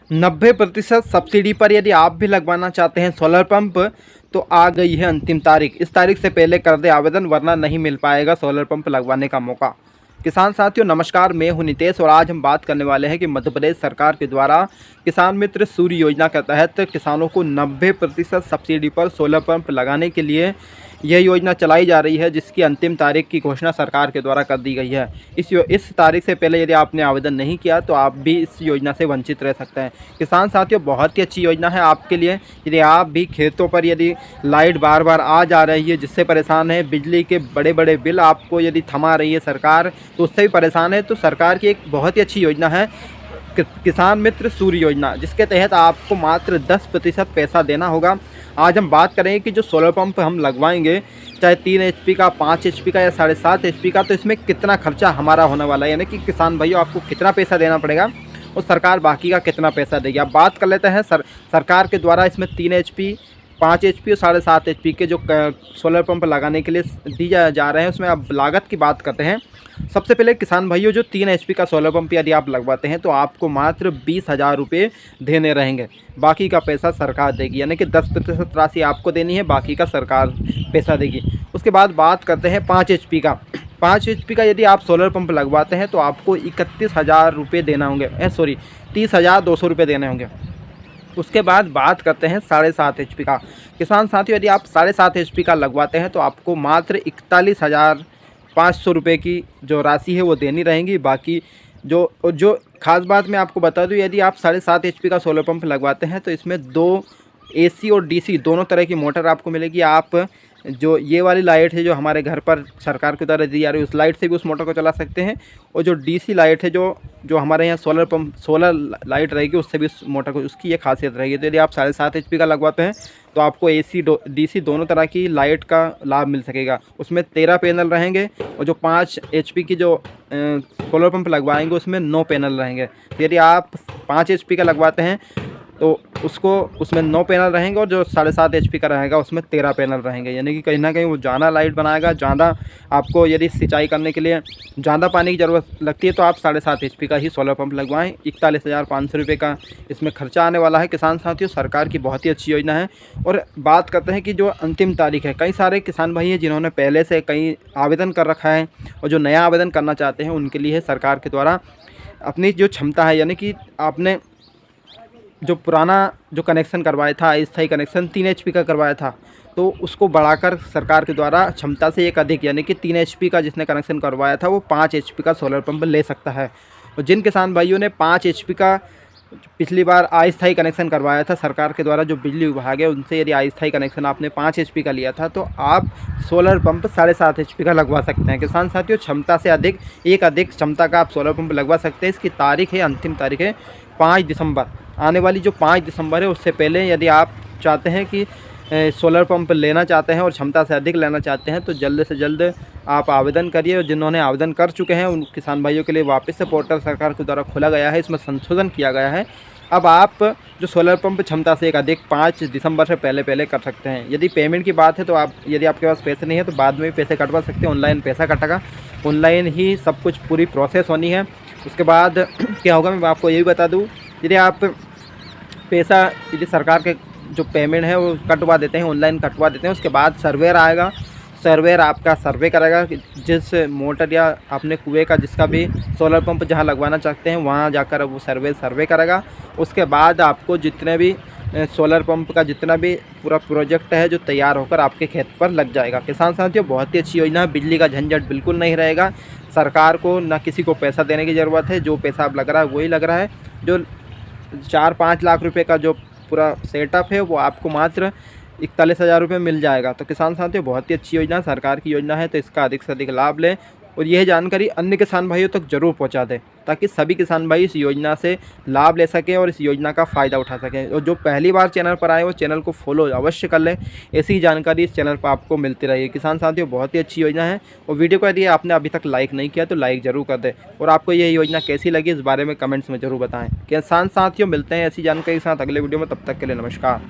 90% subsidy पर यदि आप भी लगवाना चाहते हैं सोलर पंप तो आ गई है अंतिम तारीख। इस तारीख से पहले कर दे आवेदन, वरना नहीं मिल पाएगा सोलर पंप लगवाने का मौका। किसान साथियों नमस्कार, मैं हूं नितेश और आज हम बात करने वाले हैं कि मध्य प्रदेश सरकार के द्वारा किसान मित्र सूर्य योजना के तहत किसानों को 90% सब्सिडी पर सोलर पंप लगाने के लिए यह योजना चलाई जा रही है, जिसकी अंतिम तारीख की घोषणा सरकार के द्वारा कर दी गई है। इस तारीख से पहले यदि आपने आवेदन नहीं किया तो आप भी इस योजना से वंचित रह सकते हैं। किसान साथियों बहुत ही अच्छी योजना है आपके लिए। यदि आप भी खेतों पर यदि लाइट बार बार आ जा रही है जिससे परेशान है, बिजली के बड़े बड़े बिल आपको यदि थमा रही है सरकार, तो उससे भी परेशान है, तो सरकार की एक बहुत ही अच्छी योजना है किसान मित्र सूर्य योजना, जिसके तहत आपको मात्र 10% पैसा देना होगा। आज हम बात करेंगे कि जो सोलर पंप हम लगवाएंगे, चाहे 3 HP का, 5 HP का या 7.5 HP का, तो इसमें कितना खर्चा हमारा होने वाला है, यानी कि किसान भाइयों आपको कितना पैसा देना पड़ेगा और सरकार बाकी का कितना पैसा देगी। अब बात कर लेते हैं सरकार के द्वारा इसमें 3 HP, 5 HP और 7.5 HP के जो सोलर पंप लगाने के लिए दिए जा रहे हैं, उसमें अब लागत की बात करते हैं। सबसे पहले किसान भाइयों, जो 3 HP का सोलर पंप यदि आप लगवाते हैं तो आपको मात्र 20,000 रुपये देने रहेंगे। बाकी का पैसा सरकार देगी, यानी कि 10% राशि आपको देनी है, बाकी का सरकार पैसा देगी। उसके बाद बात करते हैं 5 HP का। 5 HP का यदि आप सोलर पंप लगवाते हैं तो आपको 31,000 रुपये देना होंगे, 30,200 रुपये देने होंगे। उसके बाद बात करते हैं 7.5 HP का। किसान साथियों यदि आप 7.5 HP का लगवाते हैं तो आपको मात्र 41,500 रुपये की जो राशि है वो देनी रहेंगी। बाकी जो खास बात मैं आपको बता दूं, यदि आप 7.5 HP का सोलर पंप लगवाते हैं तो इसमें 2 AC और DC दोनों तरह की मोटर आपको मिलेगी। आप जो ये वाली लाइट है जो हमारे घर पर सरकार के द्वारा दी जा रही है, उस लाइट से भी उस मोटर को चला सकते हैं, और जो DC लाइट है जो हमारे यहाँ सोलर लाइट रहेगी, उससे भी उस मोटर को, उसकी ये खासियत रहेगी। तो यदि आप 7.5 HP का लगवाते हैं तो आपको AC DC दोनों तरह की लाइट का लाभ मिल सकेगा। उसमें 13 पैनल रहेंगे, और जो 5 HP की जो सोलर पंप लगवाएंगे उसमें 9 पैनल रहेंगे। तो यदि आप 5 HP का लगवाते हैं तो उसमें 9 पैनल रहेंगे, और जो 7.5 HP का रहेगा उसमें 13 पैनल रहेंगे, यानी कि कहीं ना कहीं वो ज़्यादा लाइट बनाएगा। ज़्यादा आपको यदि सिंचाई करने के लिए ज़्यादा पानी की ज़रूरत लगती है तो आप 7.5 HP का ही सोलर पंप लगवाएं। 41,500 रुपये का इसमें खर्चा आने वाला है। किसान साथियों सरकार की बहुत ही अच्छी योजना है। और बात करते हैं कि जो अंतिम तारीख है, कई सारे किसान भाई हैं जिन्होंने पहले से कई आवेदन कर रखा है, और जो नया आवेदन करना चाहते हैं उनके लिए सरकार के द्वारा अपनी जो क्षमता है, यानी कि आपने जो पुराना जो कनेक्शन करवाया था, अस्थायी कनेक्शन 3 HP का करवाया था, तो उसको बढ़ाकर सरकार के द्वारा क्षमता से एक अधिक, यानी कि 3 HP का जिसने कनेक्शन करवाया था वो 5 HP का सोलर पंप ले सकता है। और जिन किसान भाइयों ने 5 HP का पिछली बार अस्थायी कनेक्शन करवाया था सरकार के द्वारा, जो बिजली विभाग है उनसे, यदि अस्थायी कनेक्शन आपने 5 HP का लिया था तो आप सोलर पंप 7.5 HP का लगवा सकते हैं। किसान साथियों क्षमता से अधिक, एक अधिक क्षमता का आप सोलर पंप लगवा सकते हैं। इसकी तारीख है, अंतिम तारीख है 5 दिसंबर। आने वाली जो 5 दिसंबर है उससे पहले यदि आप चाहते हैं कि सोलर पंप लेना चाहते हैं और क्षमता से अधिक लेना चाहते हैं तो जल्द से जल्द आप आवेदन करिए। और जिन्होंने आवेदन कर चुके हैं उन किसान भाइयों के लिए वापस से पोर्टल सरकार के द्वारा खोला गया है, इसमें संशोधन किया गया है। अब आप जो सोलर पंप क्षमता से एक अधिक 5 दिसंबर से पहले कर सकते हैं। यदि पेमेंट की बात है तो यदि आपके पास पैसे नहीं है तो बाद में भी पैसे कटवा सकते हैं। ऑनलाइन पैसा कटेगा, ऑनलाइन ही सब कुछ पूरी प्रोसेस होनी है। उसके बाद क्या होगा मैं आपको ये भी बता दूँ, यदि आप पैसा यदि सरकार के जो पेमेंट है वो कटवा देते हैं, ऑनलाइन कटवा देते हैं, उसके बाद सर्वेयर आएगा। सर्वेयर आपका सर्वे करेगा कि जिस मोटर या अपने कुएं का जिसका भी सोलर पंप जहां लगवाना चाहते हैं वहां जाकर वो सर्वे करेगा। उसके बाद आपको जितने भी सोलर पंप का जितना भी पूरा प्रोजेक्ट है जो तैयार होकर आपके खेत पर लग जाएगा। किसान साथियों बहुत ही अच्छी योजना है, बिजली का झंझट बिल्कुल नहीं रहेगा। सरकार को ना किसी को पैसा देने की ज़रूरत है, जो पैसा अब लग रहा है वही लग रहा है। जो 4-5 लाख रुपए का जो पूरा सेटअप है वो आपको मात्र 41,000 रुपये मिल जाएगा। तो किसान साथियों बहुत ही अच्छी योजना, सरकार की योजना है, तो इसका अधिक से अधिक लाभ लें और यह जानकारी अन्य किसान भाइयों तक जरूर पहुंचा दें, ताकि सभी किसान भाई इस योजना से लाभ ले सकें और इस योजना का फ़ायदा उठा सकें। और जो पहली बार चैनल पर आए वो चैनल को फॉलो अवश्य कर लें, ऐसी ही जानकारी इस चैनल पर आपको मिलती रहेगी। किसान साथियों बहुत ही अच्छी योजना है, और वीडियो को यदि आपने अभी तक लाइक नहीं किया तो लाइक ज़रूर कर दें, और आपको ये योजना कैसी लगी इस बारे में कमेंट्स में ज़रूर बताएँ। किसान साथियों मिलते हैं ऐसी जानकारी के साथ अगले वीडियो में, तब तक के लिए नमस्कार।